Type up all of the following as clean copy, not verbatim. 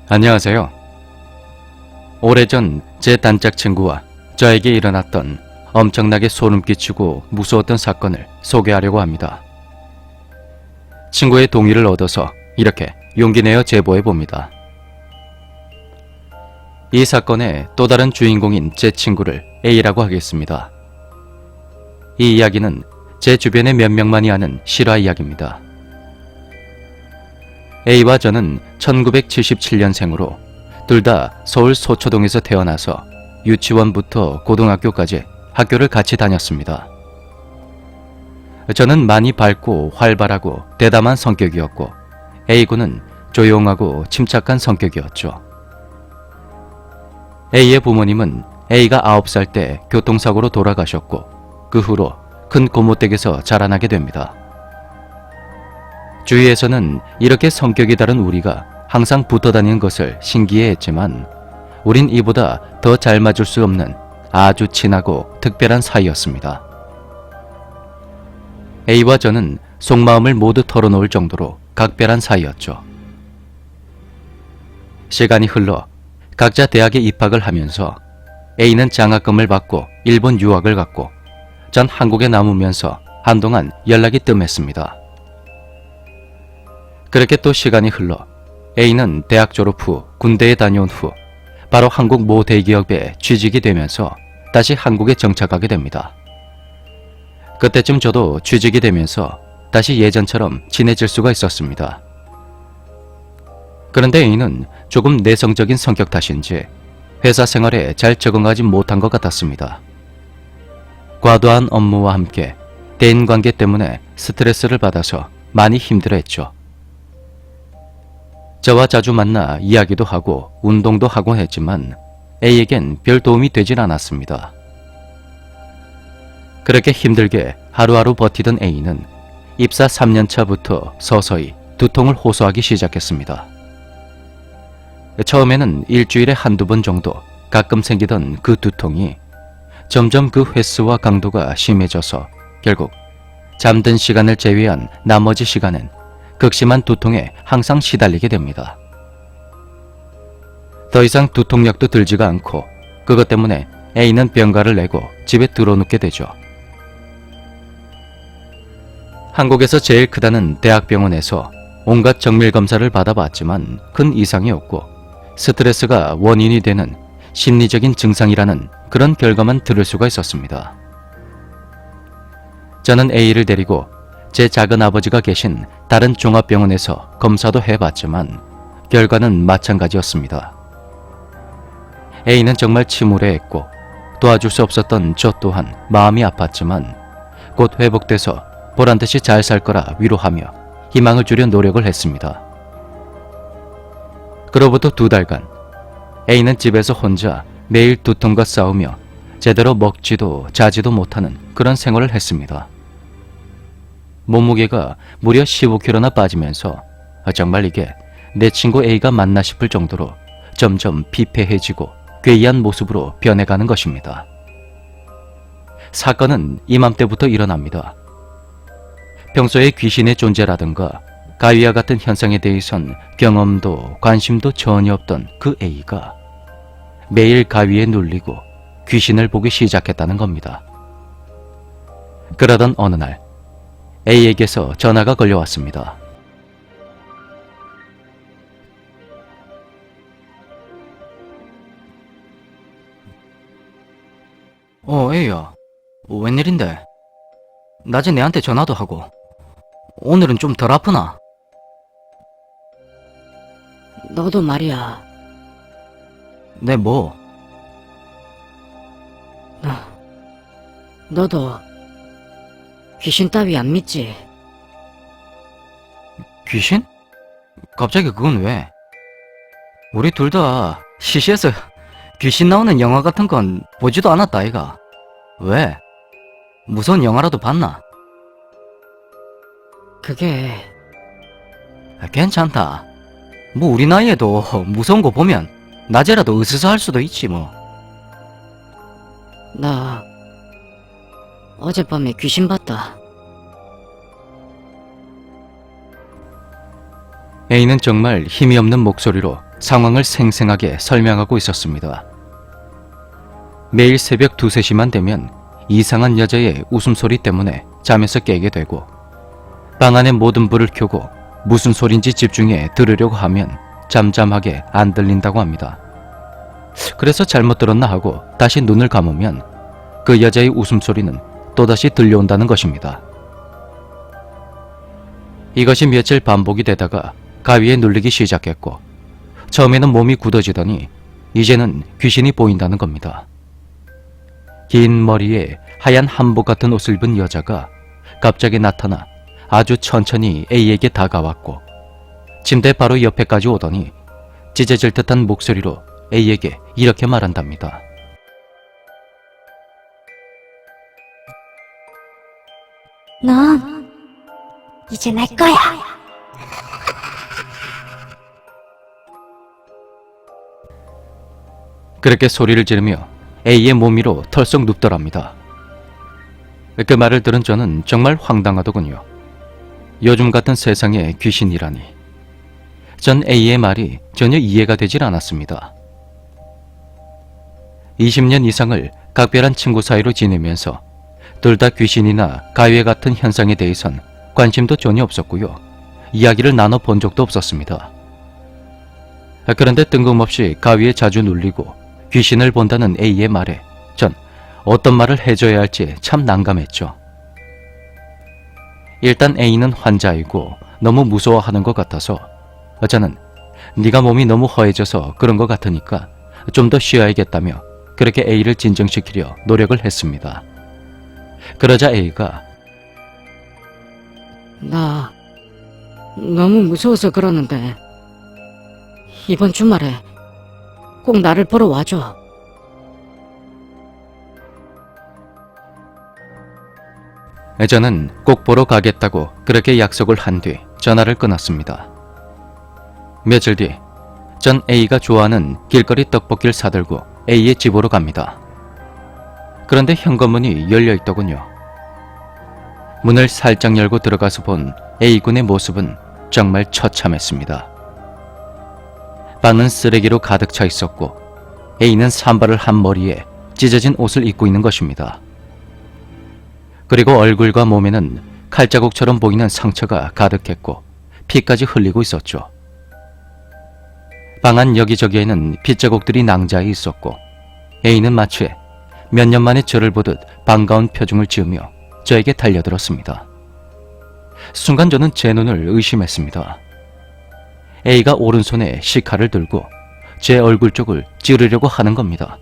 안녕하세요. 오래전 제 단짝 친구와 저에게 일어났던 엄청나게 소름 끼치고 무서웠던 사건을 소개하려고 합니다. 친구의 동의를 얻어서 이렇게 용기 내어 제보해 봅니다. 이 사건의 또 다른 주인공인 제 친구를 A라고 하겠습니다. 이 이야기는 제 주변의 몇 명만이 아는 실화 이야기입니다. A와 저는 1977년생으로 둘 다 서울 서초동에서 태어나서 유치원부터 고등학교까지 학교를 같이 다녔습니다. 저는 많이 밝고 활발하고 대담한 성격이었고 A군은 조용하고 침착한 성격이었죠. A의 부모님은 A가 9살 때 교통사고로 돌아가셨고 그 후로 큰 고모댁에서 자라나게 됩니다. 주위에서는 이렇게 성격이 다른 우리가 항상 붙어 다니는 것을 신기해했지만 우린 이보다 더 잘 맞을 수 없는 아주 친하고 특별한 사이였습니다. A와 저는 속마음을 모두 털어놓을 정도로 각별한 사이였죠. 시간이 흘러 각자 대학에 입학을 하면서 A는 장학금을 받고 일본 유학을 갔고 전 한국에 남으면서 한동안 연락이 뜸했습니다. 그렇게 또 시간이 흘러 A는 대학 졸업 후 군대에 다녀온 후 바로 한국 모 대기업에 취직이 되면서 다시 한국에 정착하게 됩니다. 그때쯤 저도 취직이 되면서 다시 예전처럼 친해질 수가 있었습니다. 그런데 A는 조금 내성적인 성격 탓인지 회사 생활에 잘 적응하지 못한 것 같았습니다. 과도한 업무와 함께 대인관계 때문에 스트레스를 받아서 많이 힘들어했죠. 저와 자주 만나 이야기도 하고 운동도 하곤 했지만 A에겐 별 도움이 되질 않았습니다. 그렇게 힘들게 하루하루 버티던 A는 입사 3년차부터 서서히 두통을 호소하기 시작했습니다. 처음에는 일주일에 한두 번 정도 가끔 생기던 그 두통이 점점 그 횟수와 강도가 심해져서 결국 잠든 시간을 제외한 나머지 시간은 극심한 두통에 항상 시달리게 됩니다. 더 이상 두통약도 들지가 않고 그것 때문에 A는 병가를 내고 집에 들어눕게 되죠. 한국에서 제일 크다는 대학병원에서 온갖 정밀검사를 받아봤지만 큰 이상이 없고 스트레스가 원인이 되는 심리적인 증상이라는 그런 결과만 들을 수가 있었습니다. 저는 A를 데리고 제 작은 아버지가 계신 다른 종합병원에서 검사도 해봤지만 결과는 마찬가지였습니다. A는 정말 침울해했고 도와줄 수 없었던 저 또한 마음이 아팠지만 곧 회복돼서 보란듯이 잘 살 거라 위로하며 희망을 주려 노력을 했습니다. 그로부터 2달간 A는 집에서 혼자 매일 두통과 싸우며 제대로 먹지도 자지도 못하는 그런 생활을 했습니다. 몸무게가 무려 15kg나 빠지면서 정말 이게 내 친구 A가 맞나 싶을 정도로 점점 피폐해지고 괴이한 모습으로 변해가는 것입니다. 사건은 이맘때부터 일어납니다. 평소에 귀신의 존재라든가 가위와 같은 현상에 대해선 경험도 관심도 전혀 없던 그 A가 매일 가위에 눌리고 귀신을 보기 시작했다는 겁니다. 그러던 어느 날 A에게서 전화가 걸려왔습니다. A야. 웬일인데? 낮에 내한테 전화도 하고 오늘은 좀 덜 아프나? 너도 말이야. 내 뭐? 너도 귀신 따위 안 믿지? 귀신? 갑자기 그건 왜? 우리 둘 다 시시해서 귀신 나오는 영화 같은 건 보지도 않았다 아이가. 왜? 무서운 영화라도 봤나? 그게 괜찮다. 뭐 우리 나이에도 무서운 거 보면 낮에라도 으스스 할 수도 있지 뭐. 나 어젯밤에 귀신 봤다. A는 정말 힘이 없는 목소리로 상황을 생생하게 설명하고 있었습니다. 매일 새벽 2, 3시만 되면 이상한 여자의 웃음소리 때문에 잠에서 깨게 되고 방 안의 모든 불을 켜고 무슨 소린지 집중해 들으려고 하면 잠잠하게 안 들린다고 합니다. 그래서 잘못 들었나 하고 다시 눈을 감으면 그 여자의 웃음소리는 또다시 들려온다는 것입니다. 이것이 며칠 반복이 되다가 가위에 눌리기 시작했고 처음에는 몸이 굳어지더니 이제는 귀신이 보인다는 겁니다. 긴 머리에 하얀 한복 같은 옷을 입은 여자가 갑자기 나타나 아주 천천히 A에게 다가왔고 침대 바로 옆에까지 오더니 찢어질 듯한 목소리로 A에게 이렇게 말한답니다. 넌 이제 내 거야. 그렇게 소리를 지르며 A의 몸 위로 털썩 눕더랍니다. 그 말을 들은 저는 정말 황당하더군요. 요즘 같은 세상에 귀신이라니. 전 A의 말이 전혀 이해가 되질 않았습니다. 20년 이상을 각별한 친구 사이로 지내면서 둘 다 귀신이나 가외 같은 현상에 대해선 관심도 전혀 없었고요. 이야기를 나눠본 적도 없었습니다. 그런데 뜬금없이 가위에 자주 눌리고 귀신을 본다는 A의 말에 전 어떤 말을 해줘야 할지 참 난감했죠. 일단 A는 환자이고 너무 무서워하는 것 같아서 저는 네가 몸이 너무 허해져서 그런 것 같으니까 좀 더 쉬어야겠다며 그렇게 A를 진정시키려 노력을 했습니다. 그러자 A가 나 너무 무서워서 그러는데 이번 주말에 꼭 나를 보러 와줘. 저는 꼭 보러 가겠다고 그렇게 약속을 한 뒤 전화를 끊었습니다. 며칠 뒤 전 A가 좋아하는 길거리 떡볶이를 사들고 A의 집으로 갑니다. 그런데 현관문이 열려있더군요. 문을 살짝 열고 들어가서 본 A군의 모습은 정말 처참했습니다. 방은 쓰레기로 가득 차 있었고 A는 산발을 한 머리에 찢어진 옷을 입고 있는 것입니다. 그리고 얼굴과 몸에는 칼자국처럼 보이는 상처가 가득했고 피까지 흘리고 있었죠. 방 안 여기저기에는 핏자국들이 낭자해 있었고 A는 마치 몇 년 만에 저를 보듯 반가운 표정을 지으며 저에게 달려들었습니다. 순간 저는 제 눈을 의심했습니다. A가 오른손에 시칼을 들고 제 얼굴 쪽을 찌르려고 하는 겁니다.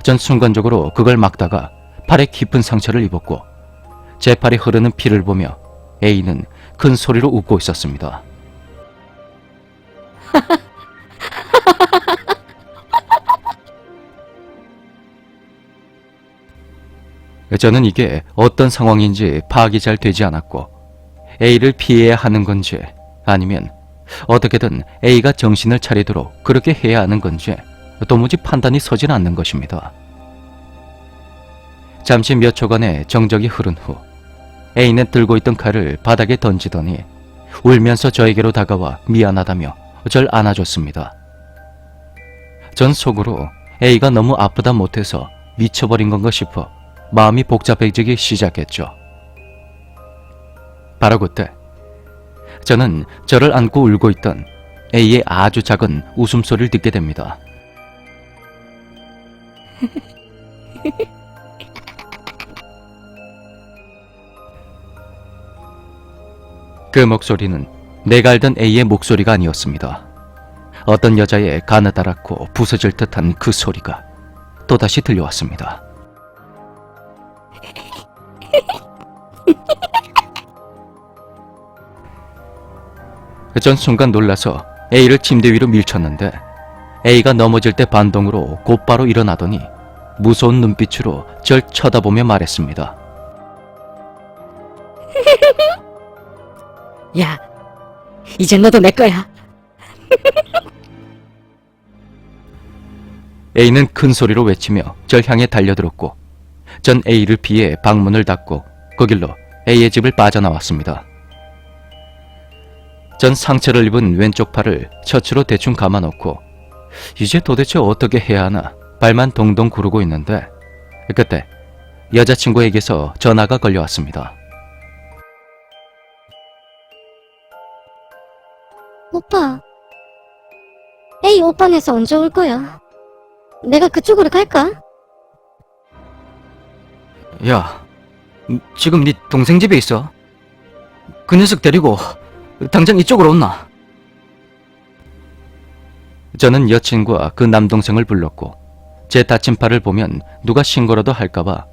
전 순간적으로 그걸 막다가 팔에 깊은 상처를 입었고 제 팔에 흐르는 피를 보며 A는 큰 소리로 웃고 있었습니다. 저는 이게 어떤 상황인지 파악이 잘 되지 않았고 A를 피해야 하는 건지 아니면 어떻게든 A가 정신을 차리도록 그렇게 해야 하는 건지 도무지 판단이 서질 않는 것입니다. 잠시 몇 초간의 정적이 흐른 후 A는 들고 있던 칼을 바닥에 던지더니 울면서 저에게로 다가와 미안하다며 절 안아줬습니다. 전 속으로 A가 너무 아프다 못해서 미쳐버린 건가 싶어 마음이 복잡해지기 시작했죠. 바로 그때 저는 저를 안고 울고 있던 A의 아주 작은 웃음소리를 듣게 됩니다. 그 목소리는 내가 알던 A의 목소리가 아니었습니다. 어떤 여자의 가느다랗고 부서질 듯한 그 소리가 또다시 들려왔습니다. 전 순간 놀라서 A를 침대 위로 밀쳤는데 A가 넘어질 때 반동으로 곧바로 일어나더니 무서운 눈빛으로 절 쳐다보며 말했습니다. 야, 이제 너도 내 거야. A는 큰 소리로 외치며 절 향해 달려들었고 전 A를 피해 방문을 닫고 그 길로 A의 집을 빠져나왔습니다. 전 상처를 입은 왼쪽 팔을 셔츠로 대충 감아놓고 이제 도대체 어떻게 해야 하나 발만 동동 구르고 있는데 그때 여자친구에게서 전화가 걸려왔습니다. 오빠. 에이, 오빠네서 언제 올 거야? 내가 그쪽으로 갈까? 야, 지금 네 동생 집에 있어? 그 녀석 데리고 당장 이쪽으로 온나? 저는 여친과 그 남동생을 불렀고 제 다친 팔을 보면 누가 신고라도 할까봐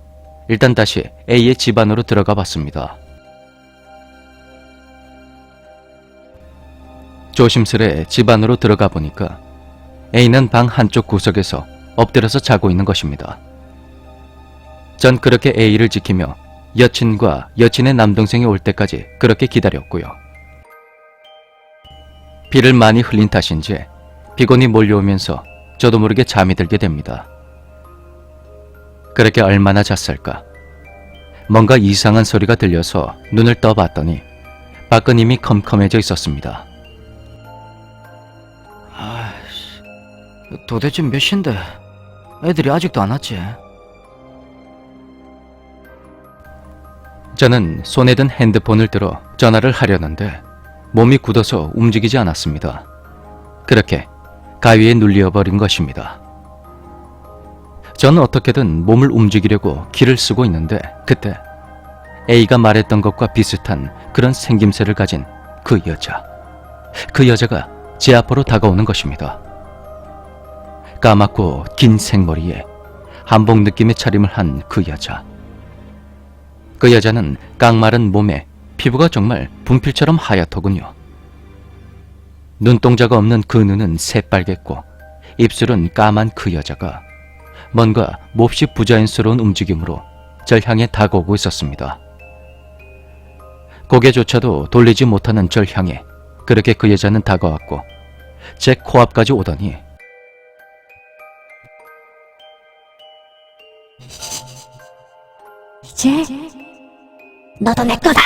일단 다시 A의 집 안으로 들어가 봤습니다. 조심스레 집 안으로 들어가 보니까 A는 방 한쪽 구석에서 엎드려서 자고 있는 것입니다. 전 그렇게 A를 지키며 여친과 여친의 남동생이 올 때까지 그렇게 기다렸고요. 비를 많이 흘린 탓인지 피곤이 몰려오면서 저도 모르게 잠이 들게 됩니다. 그렇게 얼마나 잤을까? 뭔가 이상한 소리가 들려서 눈을 떠봤더니 밖은 이미 컴컴해져 있었습니다. 아이씨, 도대체 몇 시인데 애들이 아직도 안 왔지? 저는 손에 든 핸드폰을 들어 전화를 하려는데 몸이 굳어서 움직이지 않았습니다. 그렇게 가위에 눌려버린 것입니다. 전 어떻게든 몸을 움직이려고 기를 쓰고 있는데 그때 A가 말했던 것과 비슷한 그런 생김새를 가진 그 여자가 제 앞으로 다가오는 것입니다. 까맣고 긴 생머리에 한복 느낌의 차림을 한 그 여자. 그 여자는 깡마른 몸에 피부가 정말 분필처럼 하얗더군요. 눈동자가 없는 그 눈은 새빨갰고 입술은 까만 그 여자가 뭔가 몹시 부자연스러운 움직임으로 절 향해 다가오고 있었습니다. 고개조차도 돌리지 못하는 절 향해 그렇게 그 여자는 다가왔고 제 코앞까지 오더니 이제 너도 내 거다.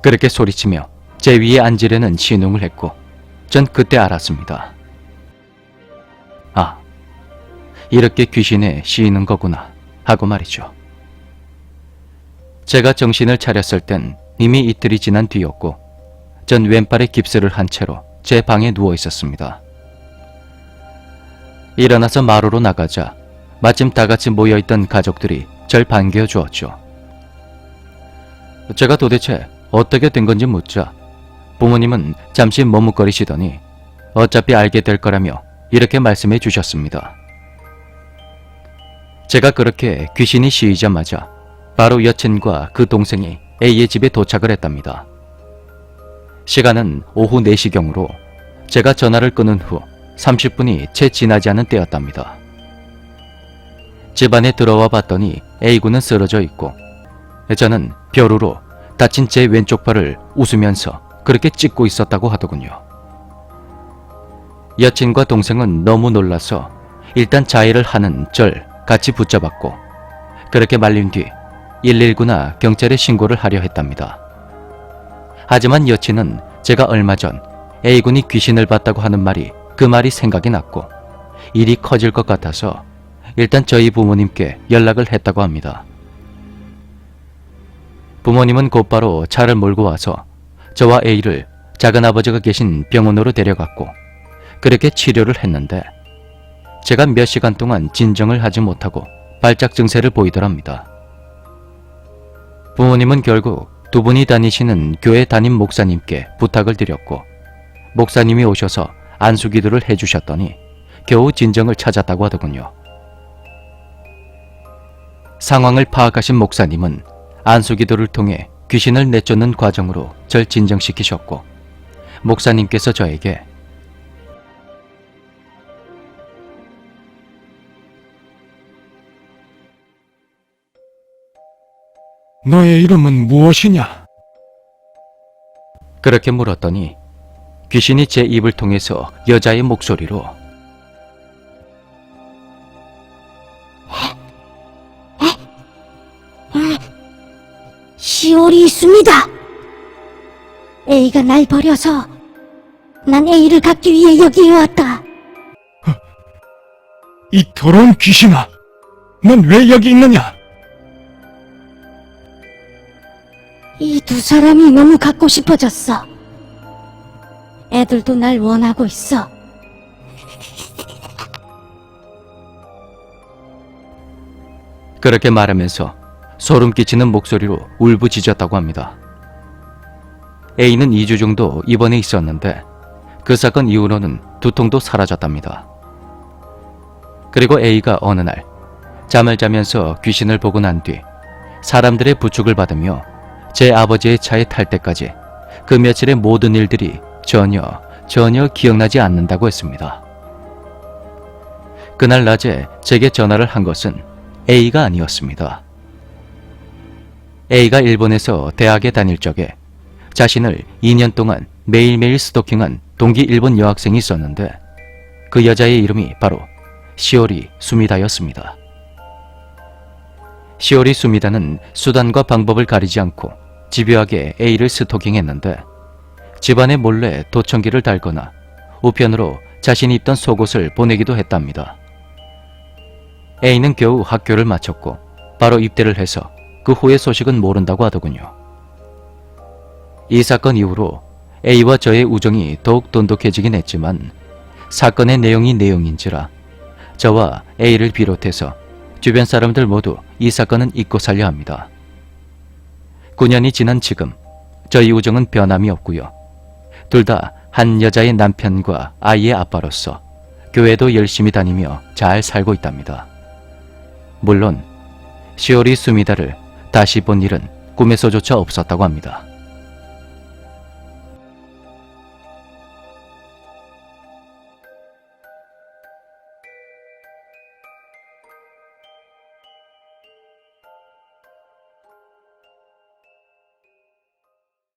그렇게 소리치며 제 위에 앉으려는 신용을 했고 전 그때 알았습니다. 아, 이렇게 귀신에 씌이는 거구나 하고 말이죠. 제가 정신을 차렸을 땐 이미 이틀이 지난 뒤였고 전 왼팔에 깁스를 한 채로 제 방에 누워 있었습니다. 일어나서 마루로 나가자 마침 다같이 모여있던 가족들이 절 반겨 주었죠. 제가 도대체 어떻게 된 건지 묻자 부모님은 잠시 머뭇거리시더니 어차피 알게 될 거라며 이렇게 말씀해 주셨습니다. 제가 그렇게 귀신이 씌이자마자 바로 여친과 그 동생이 A의 집에 도착을 했답니다. 시간은 오후 4시경으로 제가 전화를 끊은 후 30분이 채 지나지 않은 때였답니다. 집안에 들어와 봤더니 A군은 쓰러져 있고 저는 벼루로 다친 제 왼쪽 팔을 웃으면서 그렇게 찢고 있었다고 하더군요. 여친과 동생은 너무 놀라서 일단 자해를 하는 절 같이 붙잡았고 그렇게 말린 뒤 119나 경찰에 신고를 하려 했답니다. 하지만 여친은 제가 얼마 전 A군이 귀신을 봤다고 하는 말이 그 말이 생각이 났고 일이 커질 것 같아서 일단 저희 부모님께 연락을 했다고 합니다. 부모님은 곧바로 차를 몰고 와서 저와 A를 작은아버지가 계신 병원으로 데려갔고 그렇게 치료를 했는데 제가 몇 시간 동안 진정을 하지 못하고 발작 증세를 보이더랍니다. 부모님은 결국 두 분이 다니시는 교회 담임 목사님께 부탁을 드렸고 목사님이 오셔서 안수기도를 해주셨더니 겨우 진정을 찾았다고 하더군요. 상황을 파악하신 목사님은 안수기도를 통해 귀신을 내쫓는 과정으로 절 진정시키셨고 목사님께서 저에게 너의 이름은 무엇이냐? 그렇게 물었더니 귀신이 제 입을 통해서 여자의 목소리로 시월이 있습니다. A가 날 버려서 난 A를 갖기 위해 여기에 왔다. 이 더러운 귀신아, 넌 왜 여기 있느냐? 이 두 사람이 너무 갖고 싶어졌어. 애들도 날 원하고 있어. 그렇게 말하면서 소름 끼치는 목소리로 울부짖었다고 합니다. A는 2주 정도 입원해 있었는데 그 사건 이후로는 두통도 사라졌답니다. 그리고 A가 어느 날 잠을 자면서 귀신을 보고 난 뒤 사람들의 부축을 받으며 제 아버지의 차에 탈 때까지 그 며칠의 모든 일들이 전혀 기억나지 않는다고 했습니다. 그날 낮에 제게 전화를 한 것은 A가 아니었습니다. A가 일본에서 대학에 다닐 적에 자신을 2년 동안 매일매일 스토킹한 동기 일본 여학생이 있었는데 그 여자의 이름이 바로 시오리 수미다였습니다. 시오리 수미다는 수단과 방법을 가리지 않고 집요하게 A를 스토킹했는데 집안에 몰래 도청기를 달거나 우편으로 자신이 입던 속옷을 보내기도 했답니다. A는 겨우 학교를 마쳤고 바로 입대를 해서 그 후의 소식은 모른다고 하더군요. 이 사건 이후로 A와 저의 우정이 더욱 돈독해지긴 했지만 사건의 내용이 내용인지라 저와 A를 비롯해서 주변 사람들 모두 이 사건은 잊고 살려 합니다. 9년이 지난 지금 저희 우정은 변함이 없고요. 둘 다 한 여자의 남편과 아이의 아빠로서 교회도 열심히 다니며 잘 살고 있답니다. 물론 시오리 수미다를 다시 본 일은 꿈에서조차 없었다고 합니다.